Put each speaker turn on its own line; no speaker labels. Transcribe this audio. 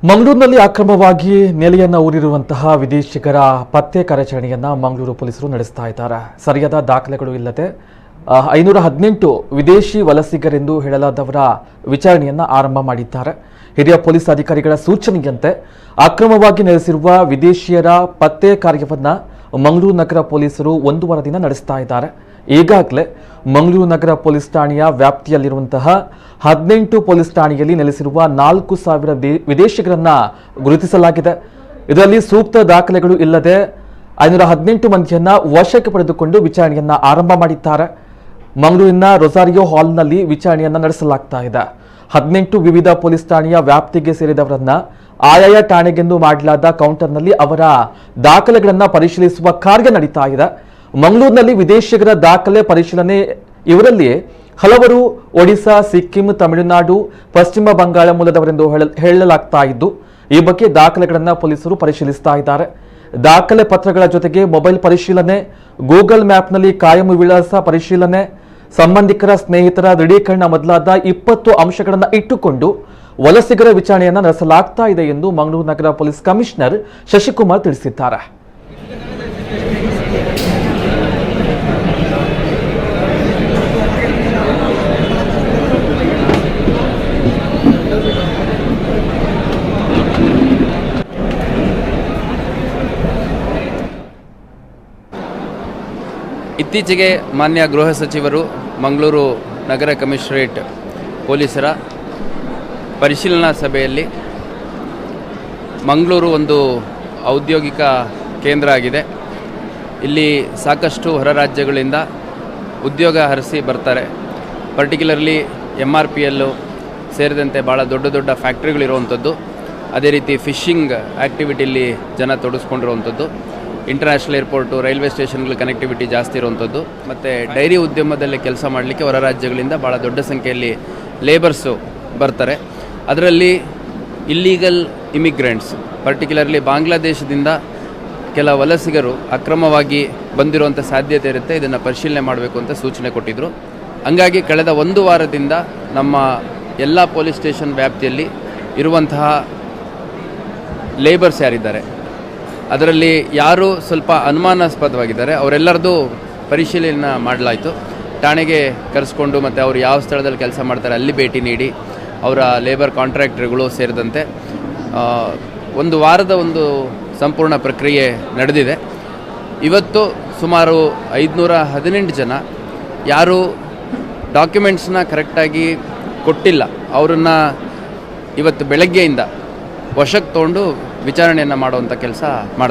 ಮಂಗಳೂರಿನಲ್ಲಿ ಅಕ್ರಮವಾಗಿ ನೆಲೆಯನ್ನ ಊರಿರುವಂತಹ ವಿದೇಶಿಗರ ಪತ್ತೆ ಕಾರ್ಯಾಚರಣೆಯನ್ನ ಮಂಗಳೂರು ಪೊಲೀಸರು ನಡೆಸ್ತಾ ಇದ್ದಾರೆ. ಸರಿಯಾದ ದಾಖಲೆಗಳು ಇಲ್ಲದೆ 518 ವಿದೇಶಿ ವಲಸಿಗರೆಂದು ಹೇಳಲಾದವರ ವಿಚಾರಣೆಯನ್ನ ಆರಂಭ ಮಾಡಿದ್ದಾರೆ. ಹಿರಿಯ ಪೊಲೀಸ್ ಅಧಿಕಾರಿಗಳ ಸೂಚನೆಯಂತೆ ಅಕ್ರಮವಾಗಿ ನೆಲೆಸಿರುವ ವಿದೇಶಿಯರ ಪತ್ತೆ ಕಾರ್ಯವನ್ನ ಮಂಗಳೂರು ನಗರ ಪೊಲೀಸರು 1 ವಾರದಿಂದ ನಡೆಸ್ತಾ ಇದ್ದಾರೆ. ಈಗಾಗಲೇ ಮಂಗಳೂರು ನಗರ ಪೊಲೀಸ್ ಠಾಣೆಯ ವ್ಯಾಪ್ತಿಯಲ್ಲಿರುವಂತಹ 18 ಪೊಲೀಸ್ ಠಾಣೆಯಲ್ಲಿ ನೆಲೆಸಿರುವ 4000 ವಿದೇಶಿಗರನ್ನ ಗುರುತಿಸಲಾಗಿದೆ. ಇದರಲ್ಲಿ ಸೂಕ್ತ ದಾಖಲೆಗಳು ಇಲ್ಲದೆ 518 ಮಂದಿಯನ್ನ ವಶಕ್ಕೆ ಪಡೆದುಕೊಂಡು ವಿಚಾರಣೆಯನ್ನ ಆರಂಭ ಮಾಡಿದ್ದಾರೆ. ಮಂಗಳೂರಿನ ರೊಸಾರಿಯೋ ಹಾಲ್ನಲ್ಲಿ ವಿಚಾರಣೆಯನ್ನ ನಡೆಸಲಾಗ್ತಾ ಇದೆ. 18 ವಿವಿಧ ಪೊಲೀಸ್ ಠಾಣೆಯ ವ್ಯಾಪ್ತಿಗೆ ಸೇರಿದವರನ್ನ ಆಯಾಯ ಠಾಣೆಗೆಂದು ಮಾಡಲಾದ ಕೌಂಟರ್ನಲ್ಲಿ ಅವರ ದಾಖಲೆಗಳನ್ನ ಪರಿಶೀಲಿಸುವ ಕಾರ್ಯ ನಡೀತಾ ಇದೆ. ಮಂಗಳೂರಿನಲ್ಲಿ ವಿದೇಶಿಗರ ದಾಖಲೆ ಪರಿಶೀಲನೆ ಇವರಲ್ಲಿ ಹಲವರು ಒಡಿಶಾ, ಸಿಕ್ಕಿಂ, ತಮಿಳುನಾಡು, ಪಶ್ಚಿಮ ಬಂಗಾಳ ಮೂಲದವರೆಂದು ಹೇಳಲಾಗ್ತಾ ಇದ್ದು, ಈ ಬಗ್ಗೆ ದಾಖಲೆಗಳನ್ನ ಪೊಲೀಸರು ಪರಿಶೀಲಿಸ್ತಾ ಇದ್ದಾರೆ. ದಾಖಲೆ ಪತ್ರಗಳ ಜೊತೆಗೆ ಮೊಬೈಲ್ ಪರಿಶೀಲನೆ, ಗೂಗಲ್ ಮ್ಯಾಪ್ನಲ್ಲಿ ಕಾಯಂ ವಿಳಾಸ ಪರಿಶೀಲನೆ, ಸಂಬಂಧಿಕರ ಸ್ನೇಹಿತರ ದೃಢೀಕರಣ ಮೊದಲಾದ 20 ಅಂಶಗಳನ್ನು ಇಟ್ಟುಕೊಂಡು ವಲಸಿಗರ ವಿಚಾರಣೆಯನ್ನ ನಡೆಸಲಾಗ್ತಾ ಇದೆ ಎಂದು ಮಂಗಳೂರು ನಗರ ಪೊಲೀಸ್ ಕಮಿಷನರ್ ಶಶಿಕುಮಾರ್ ತಿಳಿಸಿದ್ದಾರೆ.
ಇತ್ತೀಚೆಗೆ ಮಾನ್ಯ ಗೃಹ ಸಚಿವರು ಮಂಗಳೂರು ನಗರ ಕಮಿಷನರೇಟ್ ಪೊಲೀಸರ ಪರಿಶೀಲನಾ ಸಭೆಯಲ್ಲಿ ಮಂಗಳೂರು ಒಂದು ಔದ್ಯೋಗಿಕ ಕೇಂದ್ರ ಆಗಿದೆ. ಇಲ್ಲಿ ಸಾಕಷ್ಟು ಹೊರ ರಾಜ್ಯಗಳಿಂದ ಉದ್ಯೋಗ ಹರಿಸಿ ಬರ್ತಾರೆ. ಪರ್ಟಿಕ್ಯುಲರ್ಲಿ MRPL ಸೇರಿದಂತೆ ಭಾಳ ದೊಡ್ಡ ದೊಡ್ಡ ಫ್ಯಾಕ್ಟ್ರಿಗಳಿರುವಂಥದ್ದು, ಅದೇ ರೀತಿ ಫಿಶಿಂಗ್ ಆ್ಯಕ್ಟಿವಿಟಿಯಲ್ಲಿ ಜನ ತೊಡಗಿಸ್ಕೊಂಡಿರುವಂಥದ್ದು, ಇಂಟರ್ನ್ಯಾಷನಲ್ ಏರ್ಪೋರ್ಟು, ರೈಲ್ವೆ ಸ್ಟೇಷನ್ಗಳ ಕನೆಕ್ಟಿವಿಟಿ ಜಾಸ್ತಿ ಇರುವಂಥದ್ದು, ಮತ್ತು ಡೈರಿ ಉದ್ಯಮದಲ್ಲಿ ಕೆಲಸ ಮಾಡಲಿಕ್ಕೆ ಹೊರ ರಾಜ್ಯಗಳಿಂದ ಭಾಳ ದೊಡ್ಡ ಸಂಖ್ಯೆಯಲ್ಲಿ ಲೇಬರ್ಸು ಬರ್ತಾರೆ. ಅದರಲ್ಲಿ ಇಲ್ಲೀಗಲ್ ಇಮಿಗ್ರೆಂಟ್ಸ್, ಪರ್ಟಿಕ್ಯುಲರ್ಲಿ ಬಾಂಗ್ಲಾದೇಶದಿಂದ ಕೆಲ ವಲಸಿಗರು ಅಕ್ರಮವಾಗಿ ಬಂದಿರುವಂಥ ಸಾಧ್ಯತೆ ಇರುತ್ತೆ. ಇದನ್ನು ಪರಿಶೀಲನೆ ಮಾಡಬೇಕು ಅಂತ ಸೂಚನೆ ಕೊಟ್ಟಿದ್ದರು. ಹಂಗಾಗಿ ಕಳೆದ 1 ವಾರದಿಂದ ನಮ್ಮ ಎಲ್ಲ ಪೊಲೀಸ್ ಸ್ಟೇಷನ್ ವ್ಯಾಪ್ತಿಯಲ್ಲಿ ಇರುವಂತಹ ಲೇಬರ್ಸ್ ಯಾರಿದ್ದಾರೆ, ಅದರಲ್ಲಿ ಯಾರು ಸ್ವಲ್ಪ ಅನುಮಾನಾಸ್ಪದವಾಗಿದ್ದಾರೆ ಅವರೆಲ್ಲರದು ಪರಿಶೀಲನೆ ಮಾಡಲಾಯಿತು. ಠಾಣೆಗೆ ಕರೆಸ್ಕೊಂಡು ಮತ್ತು ಅವರು ಯಾವ ಸ್ಥಳದಲ್ಲಿ ಕೆಲಸ ಮಾಡ್ತಾರೆ ಅಲ್ಲಿ ಭೇಟಿ ನೀಡಿ ಅವರ ಲೇಬರ್ ಕಾಂಟ್ರಾಕ್ಟರ್ಗಳು ಸೇರಿದಂತೆ 1 ವಾರದ ಒಂದು ಸಂಪೂರ್ಣ ಪ್ರಕ್ರಿಯೆ ನಡೆದಿದೆ. ಇವತ್ತು ಸುಮಾರು 518 ಜನ ಯಾರು ಡಾಕ್ಯುಮೆಂಟ್ಸ್ನ ಕರೆಕ್ಟಾಗಿ ಕೊಟ್ಟಿಲ್ಲ ಅವರನ್ನು ಇವತ್ತು ಬೆಳಗ್ಗೆಯಿಂದ ವಶಕ್ಕೆ ತೊಗೊಂಡು ವಿಚಾರಣೆಯನ್ನು ಮಾಡುವಂಥ ಕೆಲಸ ಮಾಡ್ತಾರೆ.